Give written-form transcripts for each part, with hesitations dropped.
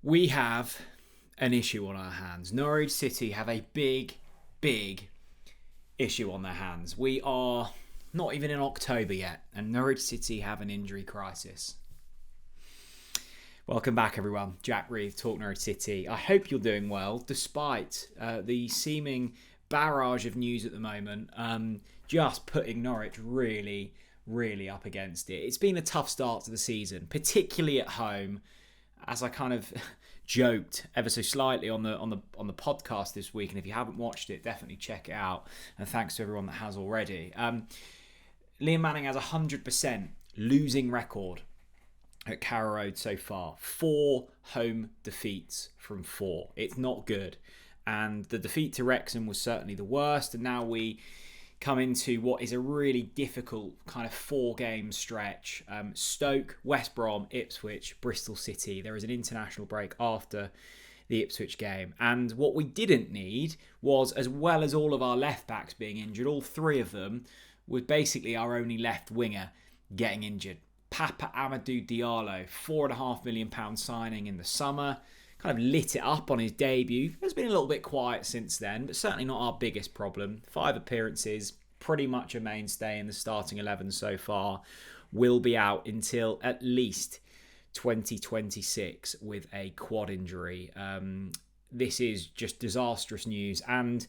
We have an issue on our hands. Norwich City have a big issue on their hands. We are not even in October yet, and Norwich City have an injury crisis. Welcome back, everyone. Jack Reeve, Talk Norwich City. I hope you're doing well, despite the seeming barrage of news at the moment, just putting Norwich really up against it. It's been a tough start to the season, particularly at home, as I kind of joked ever so slightly on the podcast this week. And if you haven't watched it, definitely check it out. And thanks to everyone that has already. Liam Manning has a 100% losing record at Carrow Road so far. 4 home defeats from 4. It's not good. And the defeat to Wrexham was certainly the worst. And now we come into what is a really difficult kind of 4-game stretch. Stoke, West Brom, Ipswich, Bristol City. There is an international break after the Ipswich game. And what we didn't need was, as well as all of our left backs being injured, all 3 of them, was basically our only left winger getting injured. Papa Amadou Diallo, £4.5 million signing in the summer. Kind of lit it up on his debut. It's been a little bit quiet since then, but certainly not our biggest problem. 5 appearances, pretty much a mainstay in the starting 11 so far. Will be out until at least 2026 with a quad injury. This is just disastrous news, and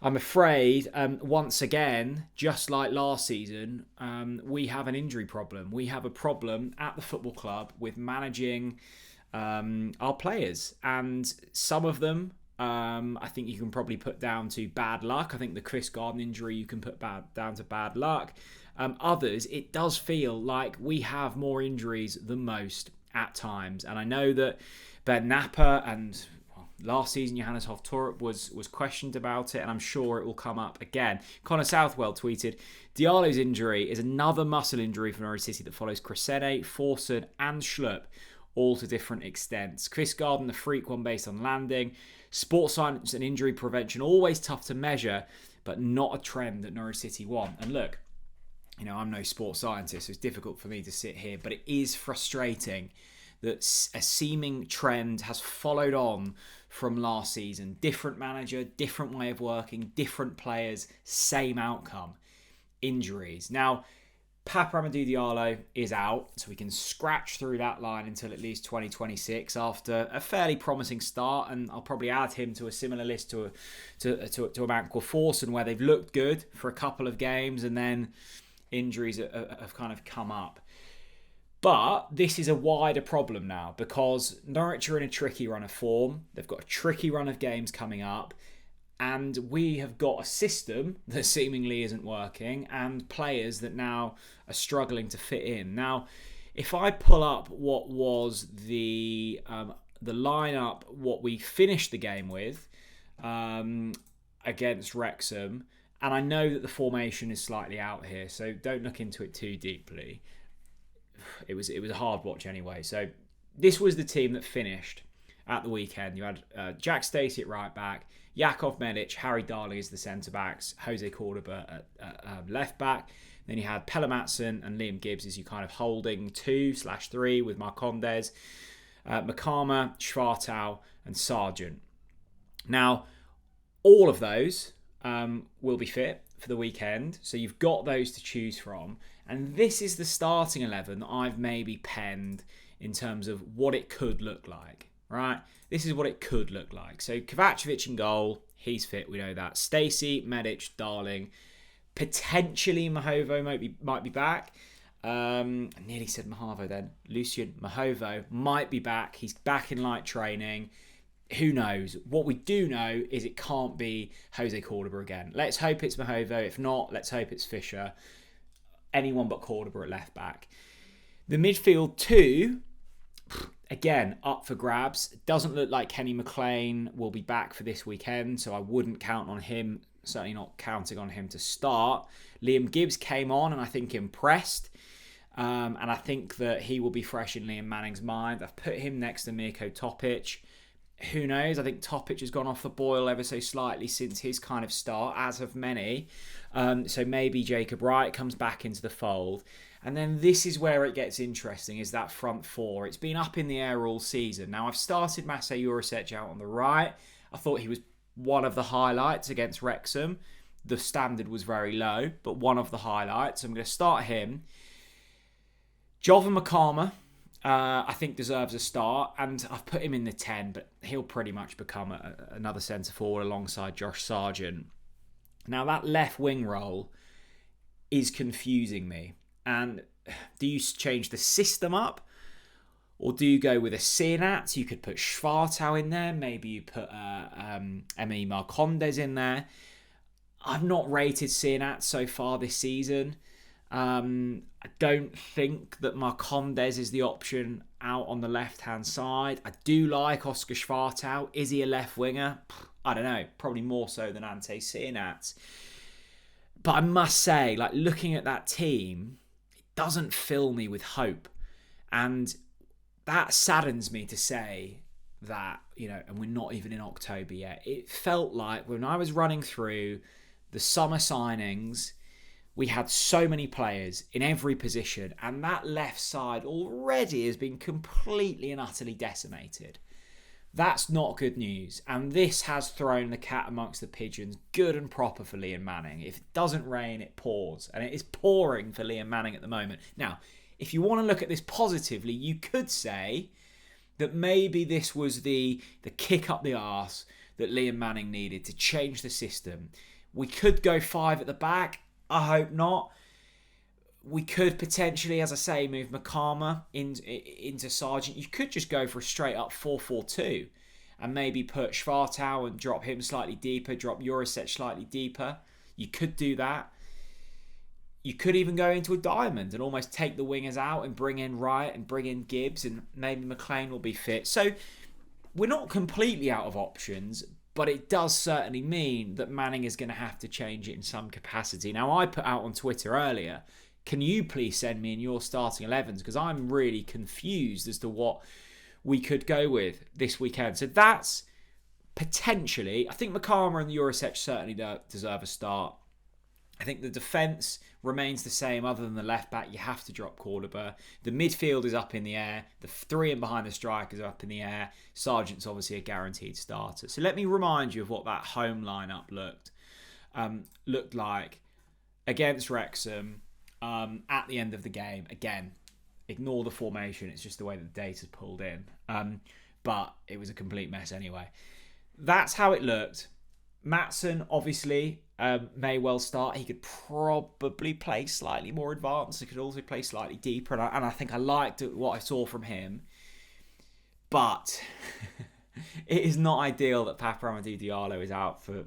I'm afraid, once again, just like last season, we have an injury problem. We have a problem at the football club with managing our players, and some of them I think you can probably put down to bad luck. I think the Chris Garden injury you can put down to bad luck. Others, it does feel like we have more injuries than most at times, and I know that Ben Napper and last season Johannes Hoff-Torup was questioned about it, and I'm sure it will come up again. Connor Southwell tweeted, Diallo's injury is another muscle injury for Norwich City that follows Crescene, Forson and Schlupp, all to different extents. Chris Garden, the freak one based on landing. Sports science and injury prevention, always tough to measure, but not a trend that Norwich City want. And look, I'm no sports scientist, so it's difficult for me to sit here, but it is frustrating that a seeming trend has followed on from last season. Different manager, different way of working, different players, same outcome. Injuries. Now, Papa Amadou Diallo is out, so we can scratch through that line until at least 2026 after a fairly promising start, and I'll probably add him to a similar list to a man called Forson, where they've looked good for a couple of games and then injuries have kind of come up. But this is a wider problem now because Norwich are in a tricky run of form. They've got a tricky run of games coming up. And we have got a system that seemingly isn't working and players that now are struggling to fit in. Now, if I pull up what was the lineup, what we finished the game with against Wrexham, and I know that the formation is slightly out here, so don't look into it too deeply. It was a hard watch anyway. So this was the team that finished at the weekend. You had Jack Stacey at right back, Jakov Medic, Harry Darling as the centre-backs, Jose Cordoba at left-back. Then you had Pelle Matson and Liam Gibbs as you kind of holding 2/3 with Marcondes, Makama, Schwartau and Sargent. Now, all of those will be fit for the weekend, so you've got those to choose from. And this is the starting 11 that I've maybe penned in terms of what it could look like. Right, this is what it could look like. So Kovacevic in goal, he's fit, we know that. Stacey, Medic, Darling, potentially Mahovo might be back. I nearly said Mahavo then. Lucien Mahovo might be back. He's back in light training. Who knows? What we do know is it can't be Jose Cordoba again. Let's hope it's Mahovo. If not, let's hope it's Fisher. Anyone but Cordoba at left back. The midfield 2, again, up for grabs. It doesn't look like Kenny McLean will be back for this weekend, so I wouldn't count on him, certainly not counting on him to start. Liam Gibbs came on and I think impressed. And I think that he will be fresh in Liam Manning's mind. I've put him next to Mirko Topic. who knows? I think Topic has gone off the boil ever so slightly since his kind of start, as have many. So maybe Jacob Wright comes back into the fold. And then this is where it gets interesting, is that front four. It's been up in the air all season. Now, I've started Maciej Jurisic out on the right. I thought he was one of the highlights against Wrexham. The standard was very low, but one of the highlights. I'm going to start him. Jovan Makama, I think, deserves a start, and I've put him in the 10, but he'll pretty much become another centre forward alongside Josh Sargent. Now, that left wing role is confusing me. And do you change the system up? Or do you go with a Sinat? You could put Schwartau in there. Maybe you put Emi Marcondes in there. I've not rated Sinat so far this season. I don't think that Marcondes is the option out on the left-hand side. I do like Oscar Schwartau. Is he a left winger? I don't know. Probably more so than Ante Sinat. But I must say, like, looking at that team, it doesn't fill me with hope. And that saddens me to say that, and we're not even in October yet. It felt like when I was running through the summer signings, we had so many players in every position, and that left side already has been completely and utterly decimated. That's not good news, and this has thrown the cat amongst the pigeons good and proper for Liam Manning. If it doesn't rain, it pours, and it is pouring for Liam Manning at the moment. Now, if you want to look at this positively, you could say that maybe this was the kick up the arse that Liam Manning needed to change the system. We could go 5 at the back. I hope not. We could potentially, as I say, move Makama into Sargent. You could just go for a straight up 4-4-2 and maybe put Schwartau and drop him slightly deeper, drop Jurisic slightly deeper. You could do that. You could even go into a diamond and almost take the wingers out and bring in Wright and bring in Gibbs, and maybe McLean will be fit. So we're not completely out of options, but it does certainly mean that Manning is going to have to change it in some capacity. Now, I put out on Twitter earlier, can you please send me in your starting 11s? Because I'm really confused as to what we could go with this weekend. So that's potentially, I think Makama and Jurisic certainly deserve a start. I think the defence remains the same other than the left back. You have to drop Cordoba. The midfield is up in the air. The 3 and behind the strikers are up in the air. Sargent's obviously a guaranteed starter. So let me remind you of what that home lineup looked like against Wrexham at the end of the game. Again, ignore the formation. It's just the way that the data's pulled in. But it was a complete mess anyway. That's how it looked. Maatsen, obviously, may well start. He could probably play slightly more advanced. He could also play slightly deeper. And I think I liked what I saw from him. But it is not ideal that Papa Amadou Diallo is out for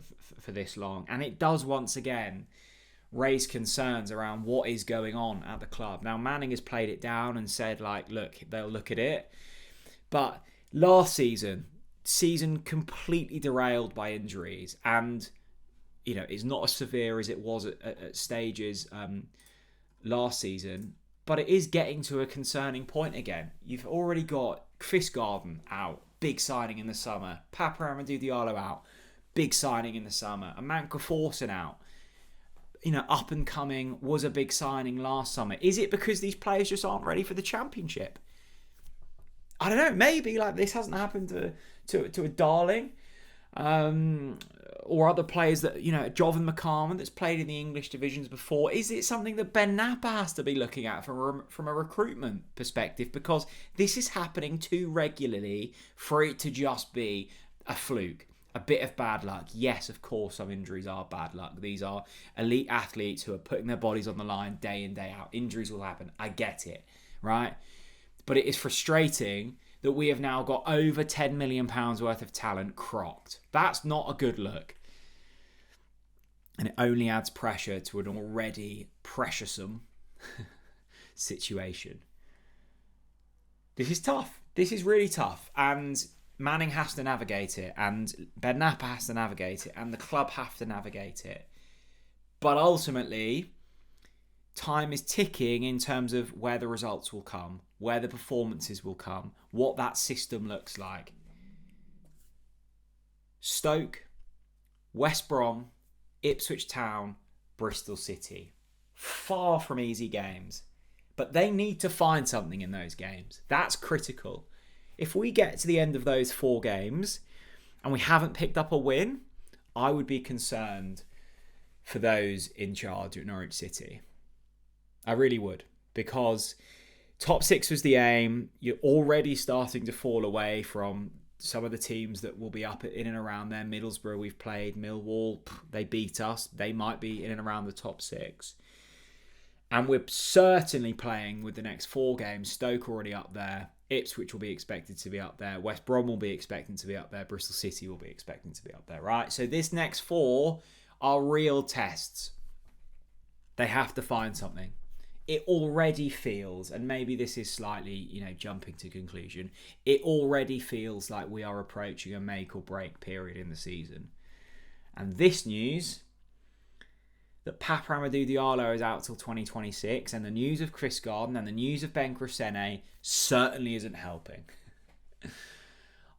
this long. And it does once again raise concerns around what is going on at the club. Now, Manning has played it down and said, like, look, they'll look at it. But last season completely derailed by injuries, and it's not as severe as it was at stages last season, but it is getting to a concerning point again. You've already got Chris Garden out, big signing in the summer. Papa Amadou Diallo out, big signing in the summer. Amanka Forsen out, up and coming, was a big signing last summer. Is it because these players just aren't ready for the Championship? I don't know, maybe like this hasn't happened to a Darling or other players that, Jovan Makama that's played in the English divisions before. Is it something that Ben Napper has to be looking at from a recruitment perspective? Because this is happening too regularly for it to just be a fluke, a bit of bad luck. Yes, of course, some injuries are bad luck. These are elite athletes who are putting their bodies on the line day in, day out. Injuries will happen. I get it, right? But it is frustrating that we have now got over £10 million worth of talent crocked. That's not a good look. And it only adds pressure to an already pressuresome situation. This is tough. This is really tough. And Manning has to navigate it. And Ben Napper has to navigate it. And the club have to navigate it. But ultimately, time is ticking in terms of where the results will come, where the performances will come, what that system looks like. Stoke, West Brom, Ipswich Town, Bristol City. Far from easy games. But they need to find something in those games. That's critical. If we get to the end of those 4 games and we haven't picked up a win, I would be concerned for those in charge at Norwich City. I really would. Because top 6 was the aim. You're already starting to fall away from some of the teams that will be up in and around there. Middlesbrough we've played. Millwall, they beat us. They might be in and around the top 6. And we're certainly playing with the next 4 games. Stoke already up there. Ipswich will be expected to be up there. West Brom will be expecting to be up there. Bristol City will be expecting to be up there, right? So this next 4 are real tests. They have to find something. It already feels, and maybe this is slightly, jumping to conclusion, it already feels like we are approaching a make or break period in the season. And this news, that Papa Amadou Diallo is out till 2026, and the news of Chris Garden and the news of Ben Crescene certainly isn't helping.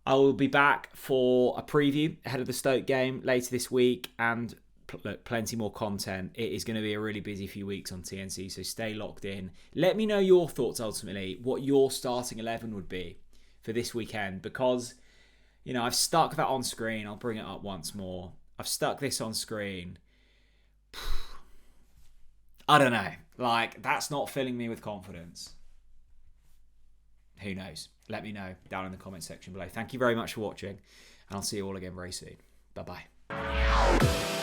I will be back for a preview ahead of the Stoke game later this week, and look, plenty more content. It is going to be a really busy few weeks on TNC, so stay locked in. Let me know your thoughts ultimately, what your starting 11 would be for this weekend, because, I've stuck that on screen. I'll bring it up once more. I've stuck this on screen. I don't know. That's not filling me with confidence. Who knows? Let me know down in the comment section below. Thank you very much for watching, and I'll see you all again very soon. Bye-bye.